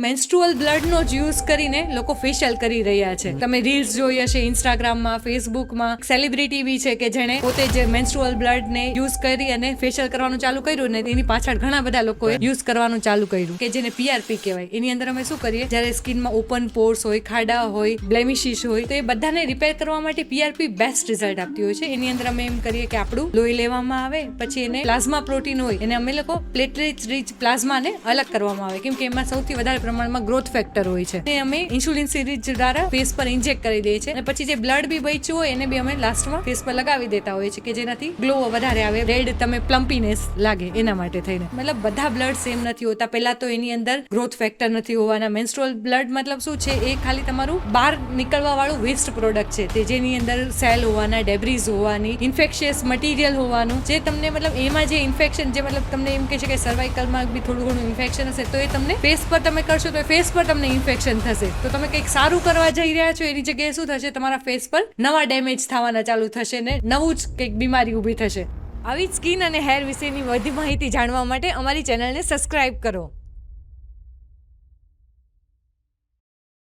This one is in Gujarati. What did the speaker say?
મેન્સ્ટ્રુઅલ બ્લડનો જ યુઝ કરીને લોકો ફેશિયલ કરી રહ્યા છે. તમે રીલ્સ જોઈ હશે ઇન્સ્ટાગ્રામમાં, ફેસબુકમાં. સેલિબ્રિટી બી છે કે જેણે પોતે જે મેન્સ્ટ્રુઅલ બ્લડને યુઝ કરી અને ફેશિયલ કરવાનું ચાલુ કર્યું ને એની પાછળ ઘણા બધા લોકોએ યુઝ કરવાનું ચાલુ કર્યું કે જેને PRP કહેવાય. એની અંદર અમે શું કરીએ, જ્યારે સ્કિનમાં ઓપન પોર્સ હોય, ખાડા હોય, બ્લેમિશિસ હોય, તો એ બધાને રિપેર કરવા માટે PRP બેસ્ટ રિઝલ્ટ આપતી હોય છે. એની અંદર અમે એમ કરીએ કે આપણું લોહી લેવામાં આવે, પછી એને પ્લાઝમા પ્રોટીન હોય એને અમે લોકો પ્લેટલેટ રીચ પ્લાઝમાને અલગ કરવામાં આવે, કેમ કે એમાં સૌથી વધારે પ્રમાણમાં ગ્રોથ ફેક્ટર હોય છે. તે અમે ઇન્સ્યુલિન સિરીઝ દ્વારા ફેસ પર ઇન્જેક્ટ કરી દઈએ છીએ અને પછી જે બ્લડ બી બચ્યું હોય એને બી અમે લાસ્ટમાં ફેસ પર લગાવી દેતા હોય છે કે જેનાથી ગ્લો વધારે આવે, રેડ તમે પ્લમ્પીનેસ લાગે એના માટે થઈને. મતલબ બધા બ્લડ સેમ નથી હોતા. પહેલા તો એની અંદર ગ્રોથ ફેક્ટર નથી હોવાના. મેન્સ્ટ્રુઅલ બ્લડ મતલબ શું છે, એ ખાલી તમારું બહાર નીકળવા વાળું વેસ્ટ પ્રોડક્ટ છે, તે જેની અંદર સેલ હોવાના, ડેબ્રીઝ હોવાની, ઇન્ફેક્શિયસ મટીરિયલ હોવાનું, જે તમને મતલબ એમાં જે ઇન્ફેક્શન, જે મતલબ તમને એમ કહે છે કે સર્વાઇકલમાં બી થોડું ઘણું ઇન્ફેક્શન હશે તો એ તમને ફેસ પર તમે કરશો તો ફેસ પર તમને ઇન્ફેક્શન થશે. તો તમે કંઈક સારું કરવા જઈ રહ્યા છો એની જગ્યાએ શું થશે, તમારા ફેસ પર નવા ડેમેજ થવાના ચાલુ થશે ને નવું જ કંઈક બીમારી ઊભી થશે. આવી સ્કિન અને હેર વિશેની વધુ માહિતી જાણવા માટે અમારી ચેનલને સબસ્ક્રાઇબ કરો.